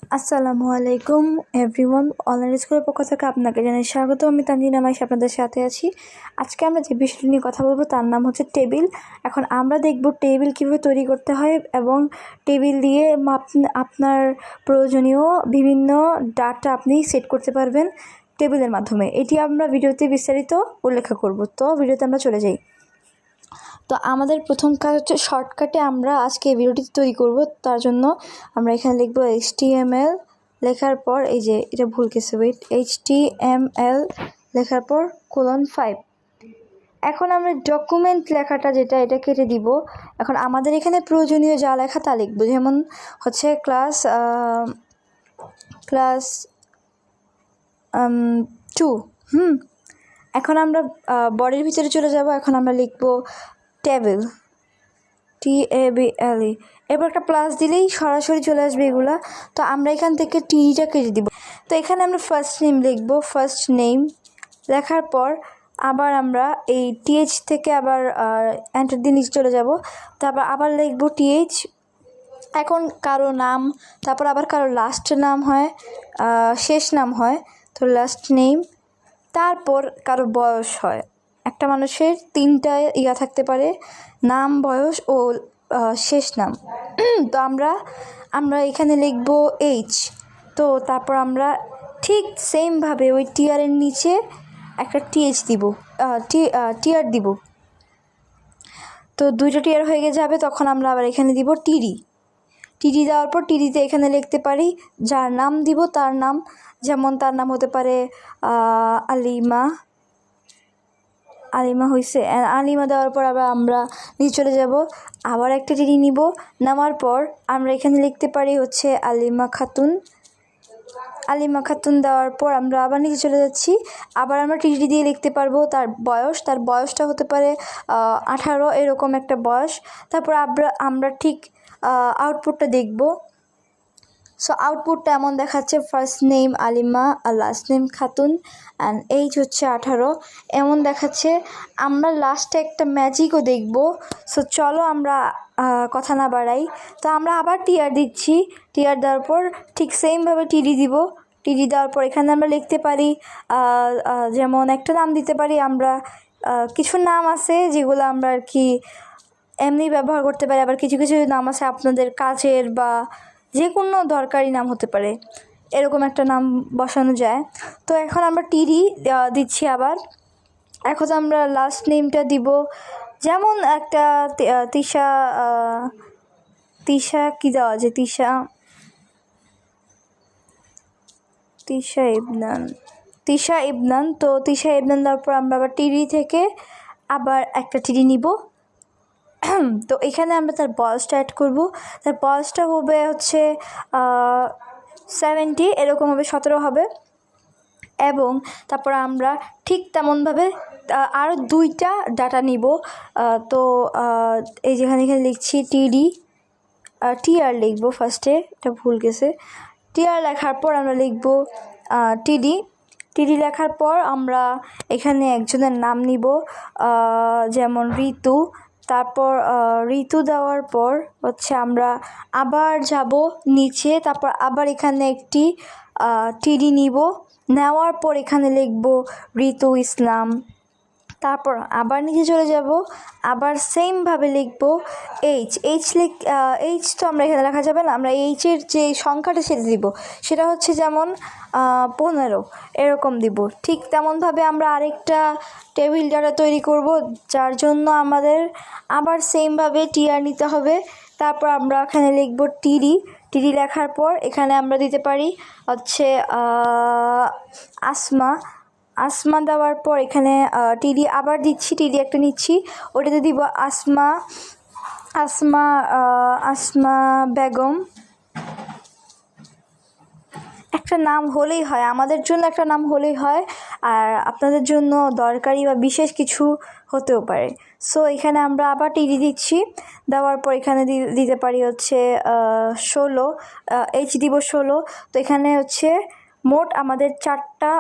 আসসালামু আলাইকুম everyone, online স্কুলের পক্ষ থেকে আপনাকে জানাই স্বাগত। আমি তানজিনা মাইশ আপনাদের সাথে আছি। আজকে আমরা যে বিষয়টি নিয়ে কথা বলবো তার নাম হচ্ছে টেবিল। এখন আমরা দেখব টেবিল কীভাবে তৈরি করতে হয় এবং টেবিল দিয়ে আপনার প্রয়োজনীয় বিভিন্ন ডাটা আপনি সেট করতে পারবেন টেবিলের মাধ্যমে। এটি আমরা ভিডিওতে বিস্তারিত উল্লেখ করব। তো ভিডিওতে আমরা চলে যাই। তো আমাদের প্রথম কাজ হচ্ছে শর্টকাটে আমরা আজকে এই ভিডিওটি তৈরি করব। তার জন্য আমরা এখানে লিখব HTML, লেখার পর এই যে এটা ভুল গেছে, HTML লেখার পর :5। এখন আমরা ডকুমেন্ট লেখাটা যেটা এটা কেটে দিব। এখন আমাদের এখানে প্রয়োজনীয় যা লেখা তা লিখব, যেমন হচ্ছে ক্লাস 2। এখন আমরা বডির ভিতরে চলে যাব। এখন আমরা লিখব টেবিল, TABLE। এবার একটা প্লাস দিলেই সরাসরি চলে আসবে এগুলা। তো আমরা এখান থেকে টিটা কেটে দিব। তো এখানে আমরা ফার্স্ট নেম লিখব, ফার্স্ট নেম লেখার পর আবার আমরা এই TH থেকে আবার এন্টার দিয়ে নিচে চলে যাব। তারপর আবার লিখব TH। এখন কারো নাম, তারপর আবার কারো লাস্ট নাম হয়, শেষ নাম হয়, তো লাস্ট নেম। তারপর কারো বয়স হয়। একটা মানুষের 3টা ইয়া থাকতে পারে, নাম, বয়স ও শেষ নাম। তো আমরা এখানে লিখব H। তো তারপর আমরা ঠিক সেমভাবে ওই টিআরের নিচে একটা TH দিব, টিআর দিব। তো 2টা টিআর হয়ে যাবে। তখন আমরা আবার এখানে দিব টিডি দেওয়ার পর টিডিতে এখানে লিখতে পারি যার নাম দিব তার নাম। যেমন তার নাম হতে পারে আলিমা হয়েছে। আলিমা দেওয়ার পর আবার আমরা নিচে চলে যাব, আবার একটা টিডি নিব। নামার পর আমরা এখানে লিখতে পারি হচ্ছে আলিমা খাতুন দেওয়ার পর আমরা আবার নিচে চলে যাচ্ছি। আবার আমরা টিডি দিয়ে লিখতে পারবো তার বয়সটা হতে পারে 18, এরকম একটা বয়স। তারপর আমরা ঠিক আউটপুটটা দেখব। সো আউটপুটটা এমন দেখাচ্ছে, first name Alima, last name Khatun, and age হচ্ছে 18 এমন দেখাচ্ছে। আমরা লাস্টে একটা ম্যাজিকও দেখব। সো চলো আমরা কথা না বাড়াই। তো আমরা আবার টিআর দিচ্ছি। টিআর দেওয়ার পর ঠিক সেমভাবে টিডি দিব। টিডি দেওয়ার পর এখানে আমরা লিখতে পারি যেমন একটা নাম দিতে পারি। আমরা কিছু নাম আছে যেগুলো আমরা আর কি এমনি ব্যবহার করতে পারি, আবার কিছু কিছু নাম আছে আপনাদের কাজের বা যে কোনো দরকারি নাম হতে পারে, এরকম একটা নাম বসানো যায়। তো এখন আমরা টিডি দিচ্ছি আবার। এখন আমরা লাস্ট নেমটা দিব, যেমন একটা তিশা কি দেওয়া আছে, তিশা ইবনান। তো তিশা ইবনান দেওয়ার পর আমরা আবার টিডি থেকে আবার একটা টিডি নিব। তো এখানে আমরা তার বয়সটা অ্যাড করব। তার বয়সটা হবে হচ্ছে 70, এরকম হবে, 17 হবে। এবং তারপর আমরা ঠিক তেমনভাবে আরও 2টা ডাটা নিব। তো এই যেখানে লিখছি টিআর লিখব ফার্স্টে, এটা ভুল গেছে। টিআর লেখার পর আমরা লিখব টিডি লেখার পর আমরা এখানে একজনের নাম নিব, যেমন ঋতু। তারপর ঋতু দেওয়ার পর হচ্ছে আমরা আবার যাব নিচে। তারপর আবার এখানে একটি টিডি নিব। নেওয়ার পর এখানে লিখব ঋতু ইসলাম। তারপর আবার নিচে চলে যাব, আবার সেমভাবে লিখব এইচ তো আমরা এখানে লেখা যাবে না, আমরা এইচের যে সংখ্যাটা সেটা দিব, সেটা হচ্ছে যেমন 15 এরকম দিব। ঠিক তেমনভাবে আমরা আরেকটা টেবিল ডাটা তৈরি করব, যার জন্য আমাদের আবার সেমভাবে টিআর নিতে হবে। তারপর আমরা এখানে লিখব টিডি লেখার পর এখানে আমরা দিতে পারি হচ্ছে আসমা দেওয়ার পর এখানে টিডি আবার দিচ্ছি, টিডি একটা নিচ্ছি, ওটাতে দিব আসমা বেগম। একটা নাম হলেই হয়, আমাদের জন্য একটা নাম হলেই হয়, আর আপনাদের জন্য দরকারি বা বিশেষ কিছু হতেও পারে। সো এখানে আমরা আবার টিডি দিচ্ছি। দেওয়ার পর এখানে দিতে পারি হচ্ছে 16, এইচ দিব 16। তো এখানে হচ্ছে মোট আমাদের চারটা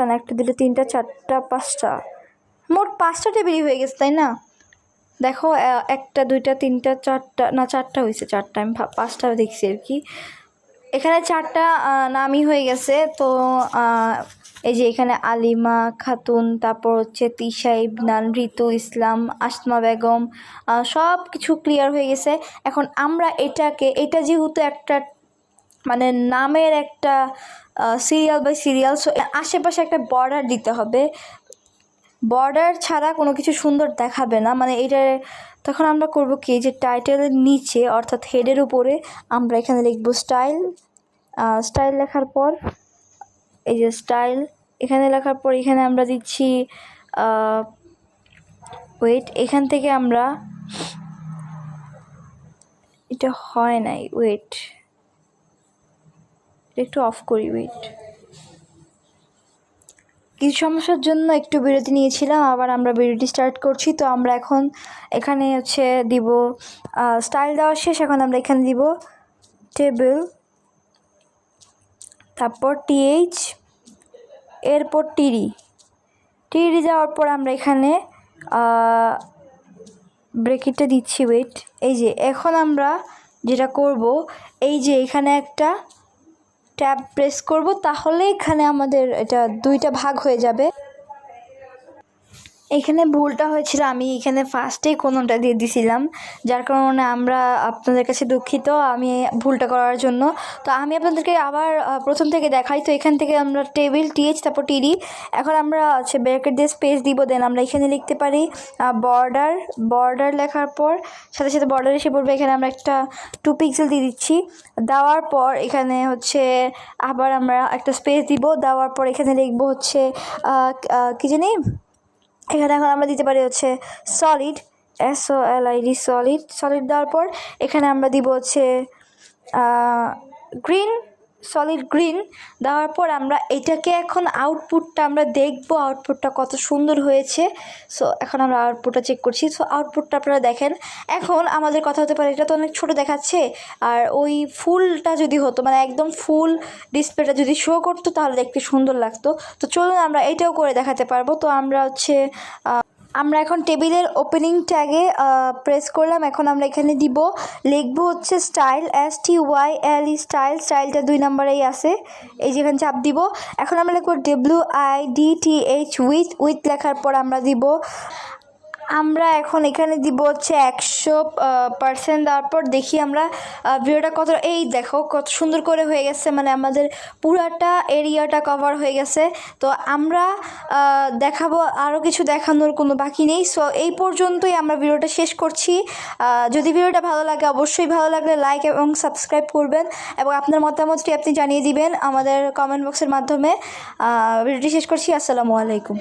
না, একটা দিলে 3টা, 4টা, 5টা, মোট 5টা টেবিলই হয়ে গেছে, তাই না? দেখো 1, 2, 3, 4টা, না 4টা হয়েছে, 4টা, আমি 5টা দেখছি আর কি। এখানে 4টা নামই হয়ে গেছে। তো এই যে এখানে আলিমা খাতুন, তারপর হচ্ছে তিশা ইবনান, ঋতু ইসলাম, আসমা বেগম, সব কিছু ক্লিয়ার হয়ে গেছে। এখন আমরা এটা যেহেতু একটা মানে নামের একটা সিরিয়াল বাই সিরিয়াল, সো আশেপাশে একটা বর্ডার দিতে হবে। বর্ডার ছাড়া কোনো কিছু সুন্দর দেখাবে না। মানে এটা তখন আমরা করব কি, যে টাইটেলের নিচে অর্থাৎ হেডের উপরে আমরা এখানে লিখব স্টাইল। স্টাইল লেখার পর এই যে স্টাইল এখানে লেখার পর এখানে আমরা দিচ্ছি ওয়েট, এখান থেকে আমরা এটা হয় নাই, ওয়েট একটু অফ করি, ওয়েট কিছু সমস্যার জন্য একটু বিরতি নিয়েছিলাম, আবার আমরা বিরতি স্টার্ট করছি। তো আমরা এখন এখানে হচ্ছে দিব স্টাইল দেওয়া শেষ, এখন আমরা এখানে দিব টেবিল, তারপর টিএইচ, এরপর টিডি যাওয়ার পর আমরা এখানে ব্রেকেটটা দিচ্ছি, ওয়েট। এই যে এখন আমরা যেটা করব, এই যে এখানে একটা ট্যাব প্রেস করব, তাহলে এখানে আমাদের এটা 2টা ভাগ হয়ে যাবে। এখানে ভুলটা হয়েছিল, আমি এখানে ফার্স্টেই কোনোটা দিয়ে দিছিলাম, যার কারণে আমরা আপনাদের কাছে দুঃখিত আমি ভুলটা করার জন্য। তো আমি আপনাদেরকে আবার প্রথম থেকে দেখাই। তো এখান থেকে আমরা টেবিল, টিএইচ, তারপর টিডি, এখন আমরা হচ্ছে ব্র্যাকেট দিয়ে স্পেস দিব, দেন আমরা এখানে লিখতে পারি বর্ডার লেখার পর সাথে সাথে বর্ডার এসে পড়বে, এখানে আমরা একটা 2 পিক্সেল দিয়ে দিচ্ছি। দেওয়ার পর এখানে হচ্ছে আবার আমরা একটা স্পেস দিব, দেওয়ার পর এখানে লিখবো হচ্ছে কী জানি, এখানে এখন আমরা দিতে পারি হচ্ছে সলিড, SOLID, সলিড দেওয়ার পর এখানে আমরা দিব হচ্ছে গ্রিন, সলিড গ্রিন দেওয়ার পর আমরা এটাকে এখন আউটপুটটা আমরা দেখবো, আউটপুটটা কত সুন্দর হয়েছে। সো এখন আমরা আউটপুটটা চেক করছি। সো আউটপুটটা আপনারা দেখেন। এখন আমাদের কথা হতে পারে এটা তো অনেক ছোটো দেখাচ্ছে, আর ওই ফুলটা যদি হতো, মানে একদম ফুল ডিসপ্লেটা যদি শো করতো তাহলে দেখতে সুন্দর লাগতো। তো চলুন আমরা এটাও করে দেখাতে পারবো। তো আমরা হচ্ছে আমরা এখন টেবিলের ওপেনিং ট্যাগে প্রেস করলাম, এখন আমরা এখানে লিখবো হচ্ছে স্টাইল, STYLE স্টাইলটা 2 নম্বরেই আছে, এই যেখানে চাপ দিব। এখন আমরা লিখবো WIDTH উইথ লেখার পর আমরা এখন এখানে দিব হচ্ছে 100%। তারপর দেখি আমরা ভিডিওটা কত, এই দেখো কত সুন্দর করে হয়ে গেছে, মানে আমাদের পুরাটা এরিয়াটা কভার হয়ে গেছে। তো আমরা দেখাবো, আরও কিছু দেখানোর কোনো বাকি নেই। সো এই পর্যন্তই আমরা ভিডিওটা শেষ করছি। যদি ভিডিওটা ভালো লাগে, অবশ্যই ভালো লাগলে লাইক এবং সাবস্ক্রাইব করবেন, এবং আপনার মতামতটি আপনি জানিয়ে দিবেন আমাদের কমেন্ট বক্সের মাধ্যমে। ভিডিওটি শেষ করছি। আসসালামু আলাইকুম।